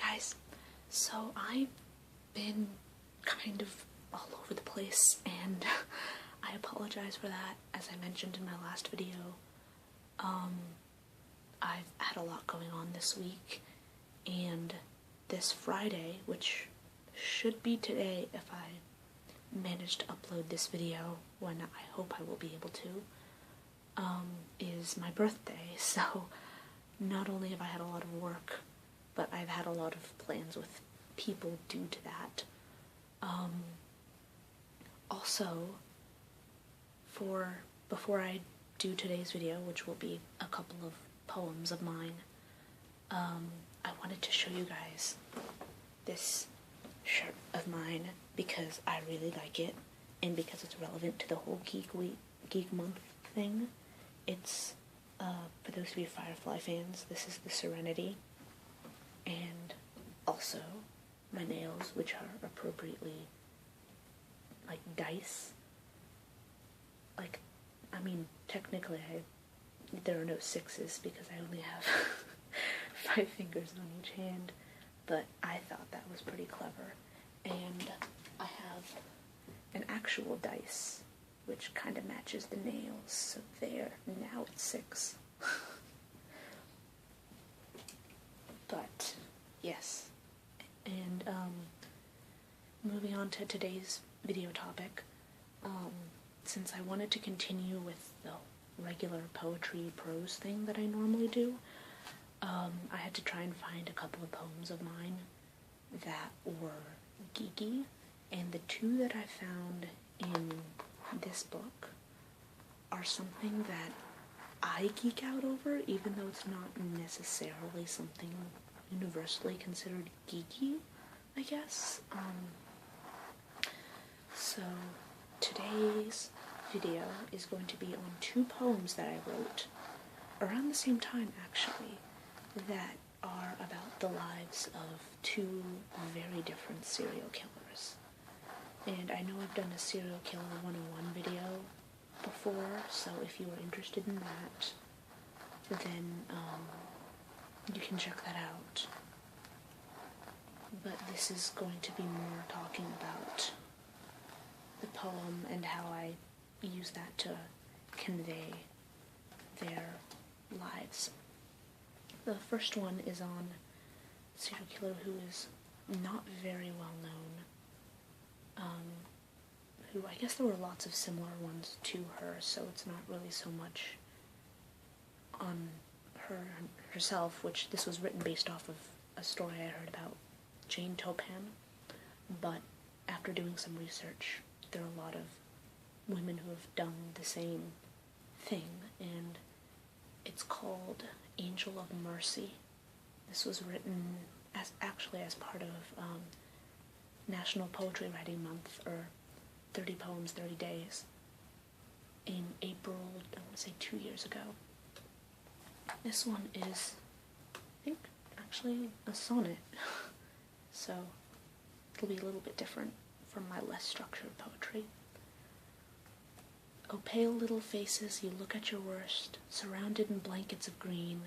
guys, so I've been kind of all over the place, and I apologize for that. As I mentioned in my last video, I've had a lot going on this week, and this Friday, which should be today if I manage to upload this video, when I hope I will be able to, is my birthday. So not only have I had a lot of work, but I've had a lot of plans with people due to that. Also, before I do today's video, which will be a couple of poems of mine, I wanted to show you guys this shirt of mine because I really like it, and because it's relevant to the whole Geek Month thing. It's, for those of you Firefly fans, this is the Serenity, and also my nails, which are appropriately like dice. Like, I mean, technically there are no sixes because I only have 5 fingers on each hand, but I thought that was pretty clever. And I have an actual dice, which kind of matches the nails, so there, now it's 6. But, yes. And, moving on to today's video topic, since I wanted to continue with the regular poetry prose thing that I normally do, I had to try and find a couple of poems of mine that were geeky, and the 2 that I found in this book are something that I geek out over, even though it's not necessarily something universally considered geeky, I guess. So today's video is going to be on 2 poems that I wrote around the same time, actually, that are about the lives of 2 very different serial killers. And I know I've done a serial killer 101 video before, so if you are interested in that, then you can check that out. But this is going to be more talking about the poem and how I use that to convey their lives. The first one is on a serial killer who is not very well known, who, I guess there were lots of similar ones to her, so it's not really so much on herself, which this was written based off of a story I heard about Jane Toppan, but after doing some research, there are a lot of women who have done the same thing, and it's called Angel of Mercy. This was written as part of National Poetry Writing Month, or 30 Poems, 30 Days, in April, I want to say 2 years ago. This one is, I think, actually a sonnet, so it'll be a little bit different from my less structured poetry. Oh, pale little faces, you look at your worst, surrounded in blankets of green,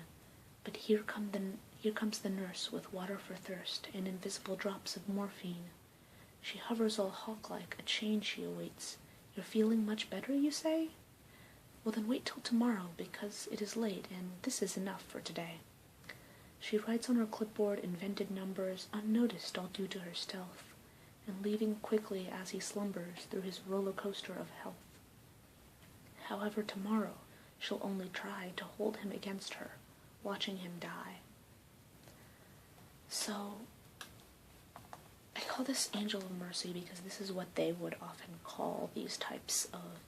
but here comes the nurse with water for thirst and invisible drops of morphine. She hovers all hawk-like, a change she awaits. You're feeling much better, you say? Well, then wait till tomorrow, because it is late, and this is enough for today. She writes on her clipboard invented numbers, unnoticed all due to her stealth, and leaving quickly as he slumbers through his roller coaster of health. However, tomorrow she'll only try to hold him against her, watching him die. So, I call this Angel of Mercy because this is what they would often call these types of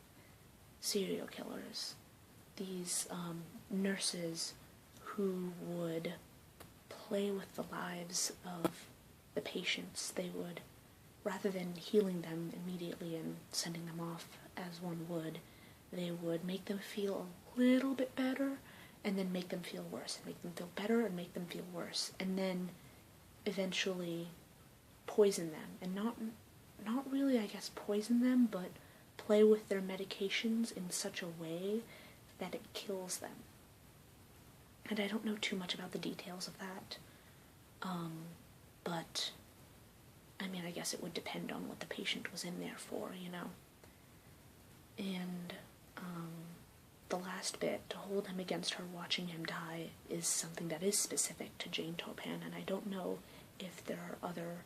serial killers. These nurses who would play with the lives of the patients. They would, rather than healing them immediately and sending them off as one would, they would make them feel a little bit better, and then make them feel worse, and make them feel better, and make them feel worse, and then eventually poison them, and not really, I guess, poison them, but play with their medications in such a way that it kills them. And I don't know too much about the details of that, but, I mean, I guess it would depend on what the patient was in there for, you know. And, the last bit, to hold him against her watching him die, is something that is specific to Jane Toppan, and I don't know if there are other,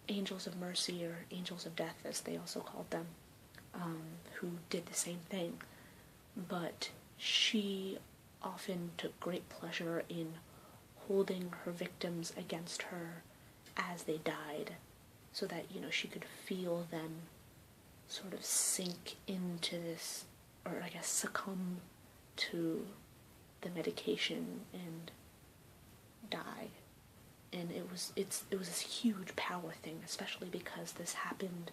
angels of mercy, or angels of death, as they also called them, who did the same thing. But she often took great pleasure in holding her victims against her as they died, so that, you know, she could feel them sort of sink into this, or I guess succumb to the medication and die. And it was this huge power thing, especially because this happened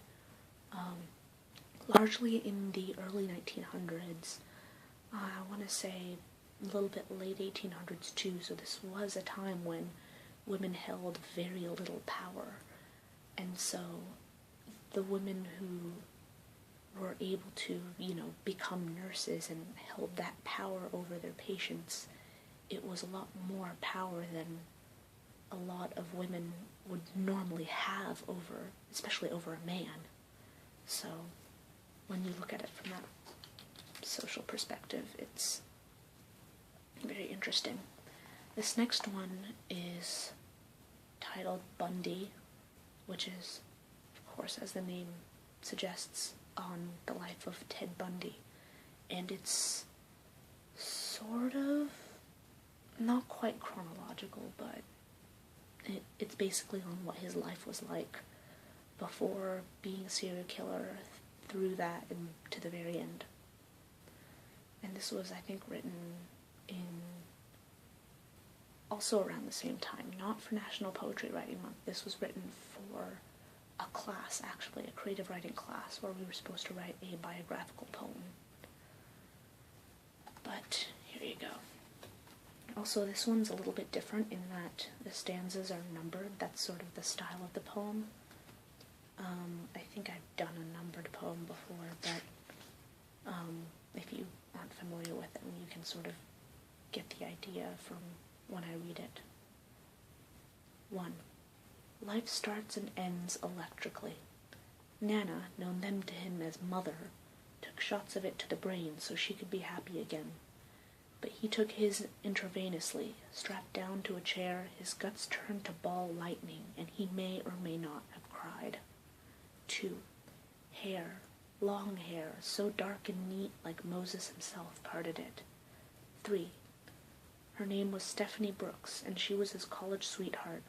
largely in the early 1900s. I want to say a little bit late 1800s too, so this was a time when women held very little power. And so the women who were able to, you know, become nurses and held that power over their patients, it was a lot more power than a lot of women would normally have over, especially over a man. So when you look at it from that social perspective, it's very interesting. This next one is titled Bundy, which is, of course, as the name suggests, on the life of Ted Bundy. And it's sort of not quite chronological, but it's basically on what his life was like before being a serial killer, through that, and to the very end. And this was, I think, written in also around the same time, not for National Poetry Writing Month. This was written for a class, actually, a creative writing class, where we were supposed to write a biographical poem. But here you go. Also, this one's a little bit different in that the stanzas are numbered. That's sort of the style of the poem. I think I've done a numbered poem before, but if you aren't familiar with it, you can sort of get the idea from when I read it. 1. Life starts and ends electrically. Nana, known then to him as Mother, took shots of it to the brain so she could be happy again. But he took his intravenously, strapped down to a chair, his guts turned to ball lightning, and he may or may not have cried. 2. Hair, long hair, so dark and neat like Moses himself parted it. 3. Her name was Stephanie Brooks, and she was his college sweetheart.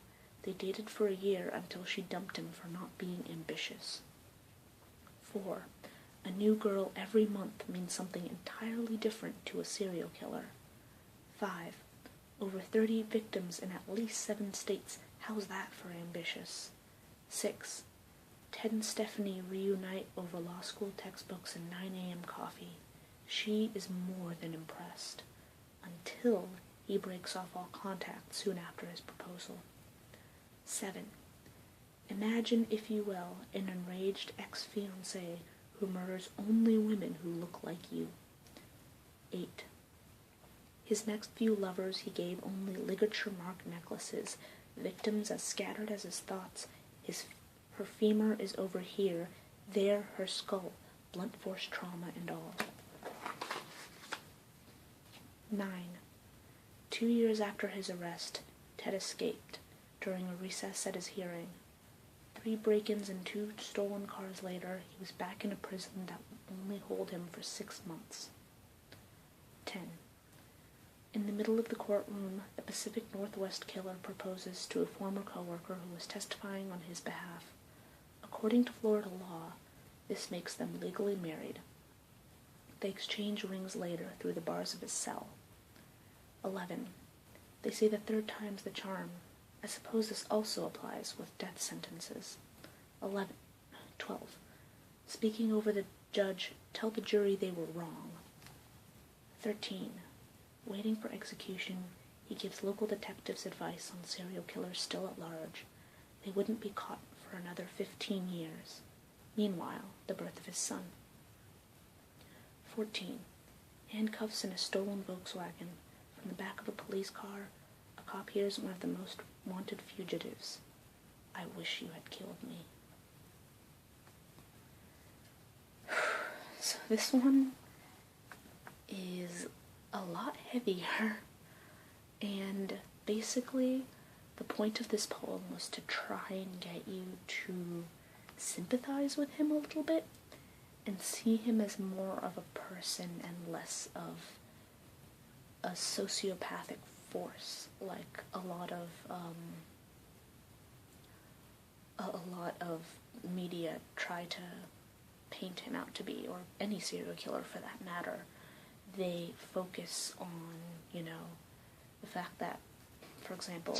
They dated for a year until she dumped him for not being ambitious. 4. A new girl every month means something entirely different to a serial killer. 5. Over 30 victims in at least 7 states. How's that for ambitious? 6. Ted and Stephanie reunite over law school textbooks and 9 a.m. coffee. She is more than impressed. Until he breaks off all contact soon after his proposal. 7. Imagine, if you will, an enraged ex-fiancé who murders only women who look like you. 8. His next few lovers he gave only ligature-marked necklaces, victims as scattered as his thoughts. Her femur is over here, there her skull, blunt force trauma and all. 9. 2 years after his arrest, Ted escaped during a recess at his hearing. 3 break-ins and 2 stolen cars later, he was back in a prison that would only hold him for 6 months. 10. In the middle of the courtroom, the Pacific Northwest killer proposes to a former coworker who was testifying on his behalf. According to Florida law, this makes them legally married. They exchange rings later through the bars of his cell. 11. They say the 3rd time's the charm. I suppose this also applies with death sentences. 12. Speaking over the judge, tell the jury they were wrong. 13. Waiting for execution, he gives local detectives advice on serial killers still at large. They wouldn't be caught for another 15 years. Meanwhile, the birth of his son. 14. Handcuffs in a stolen Volkswagen. From the back of a police car, a top here is one of the most wanted fugitives. I wish you had killed me. So this one is a lot heavier, and basically the point of this poem was to try and get you to sympathize with him a little bit and see him as more of a person and less of a sociopathic force, like a lot of media try to paint him out to be, or any serial killer for that matter. They focus on, you know, the fact that, for example,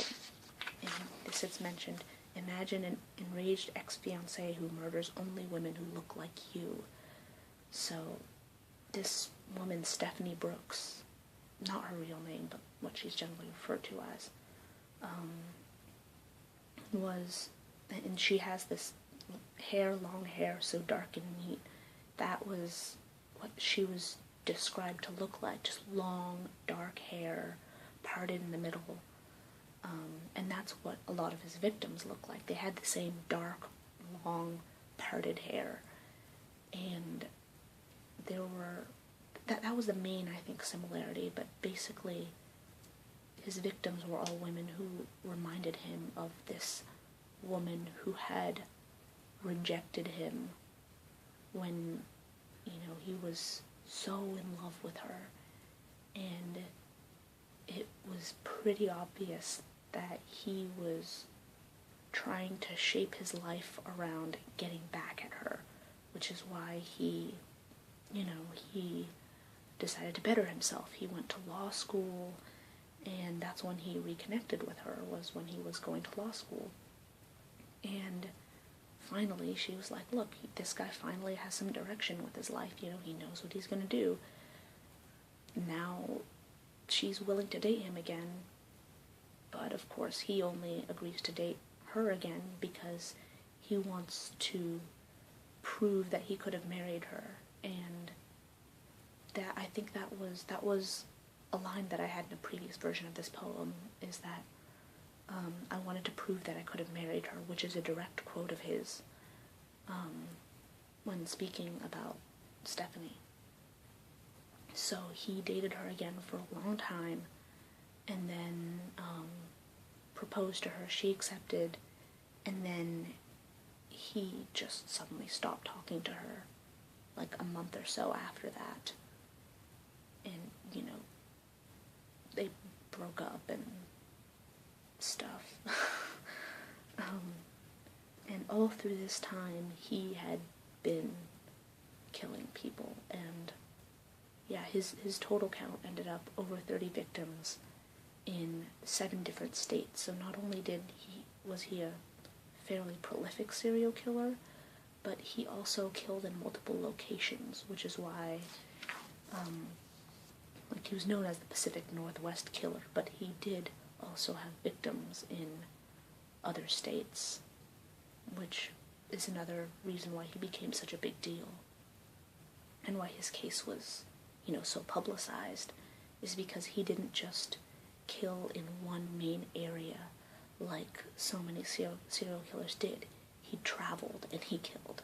in this it's mentioned, imagine an enraged ex-fiancé who murders only women who look like you. So this woman, Stephanie Brooks, not her real name, but what she's generally referred to as, and she has this long hair, so dark and neat. That was what she was described to look like, just long, dark hair, parted in the middle. And that's what a lot of his victims look like. They had the same dark, long, parted hair. And there were, that was the main, I think, similarity, but basically his victims were all women who reminded him of this woman who had rejected him when, you know, he was so in love with her, and it was pretty obvious that he was trying to shape his life around getting back at her, which is why he decided to better himself. He went to law school, and that's when he reconnected with her, was when he was going to law school. And finally, she was like, look, this guy finally has some direction with his life, you know, he knows what he's going to do. Now she's willing to date him again, but of course he only agrees to date her again because he wants to prove that he could have married her. And that, I think that was a line that I had in a previous version of this poem, is that I wanted to prove that I could have married her, which is a direct quote of his when speaking about Stephanie. So he dated her again for a long time, and then proposed to her. She accepted, and then he just suddenly stopped talking to her, like a month or so after that. And, you know, they broke up and stuff. And all through this time, he had been killing people, and yeah, his total count ended up over 30 victims in 7 different states. So not only was he a fairly prolific serial killer, but he also killed in multiple locations, which is why, like, he was known as the Pacific Northwest Killer, but he did also have victims in other states, which is another reason why he became such a big deal, and why his case was, you know, so publicized, is because he didn't just kill in one main area like so many serial killers did. He traveled and he killed.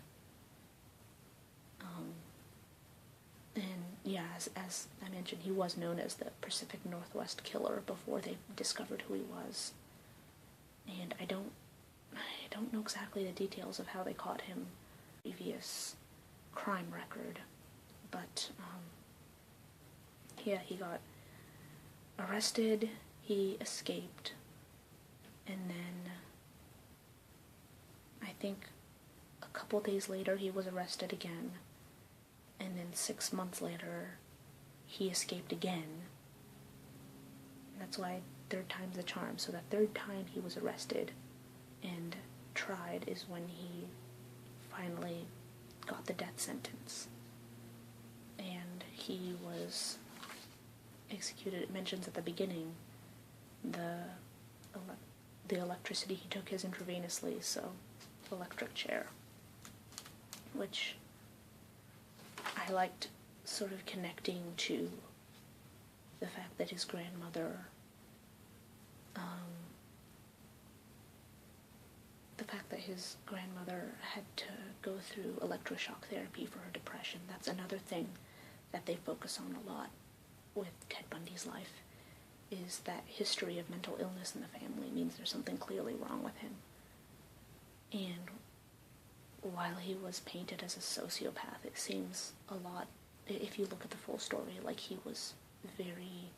And yeah, as I mentioned, he was known as the Pacific Northwest Killer before they discovered who he was. And I don't know exactly the details of how they caught him, previous crime record, but yeah, he got arrested, he escaped, and then I think a couple days later he was arrested again, and then 6 months later he escaped again. That's why third time's the charm. So the third time he was arrested and tried is when he finally got the death sentence, and he was executed. It mentions at the beginning the electricity he took is intravenously, so electric chair, which I liked, sort of connecting to the fact that his grandmother his grandmother had to go through electroshock therapy for her depression. That's another thing that they focus on a lot with Ted Bundy's life, is that history of mental illness in the family means there's something clearly wrong with him. And while he was painted as a sociopath, it seems a lot, if you look at the full story, like he was very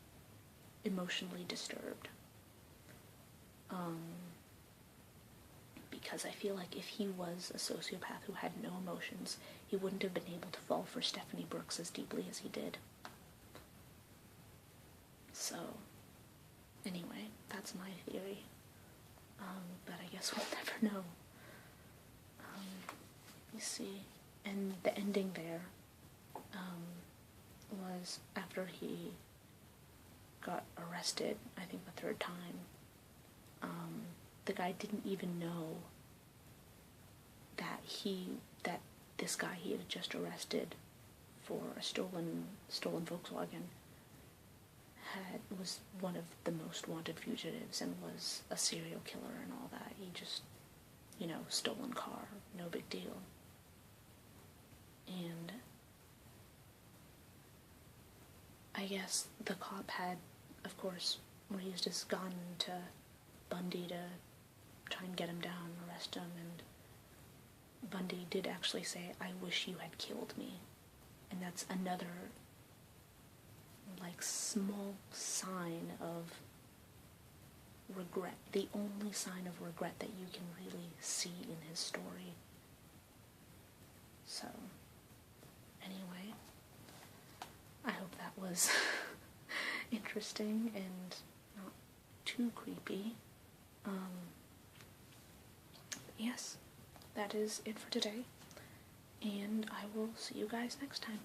emotionally disturbed. Because I feel like if he was a sociopath who had no emotions, he wouldn't have been able to fall for Stephanie Brooks as deeply as he did. So, anyway, that's my theory. But I guess we'll never know. You see, and the ending there was after he got arrested, I think the third time, the guy didn't even know that this guy he had just arrested for a stolen Volkswagen was one of the most wanted fugitives and was a serial killer and all that. He just, stolen car, no big deal. And I guess the cop had, of course, raised his gun to Bundy to try and get him down, arrest him, and Bundy did actually say, "I wish you had killed me." And that's another, small sign of regret. The only sign of regret that you can really see in his story. So, anyway, I hope that was interesting and not too creepy. Yes, that is it for today, and I will see you guys next time.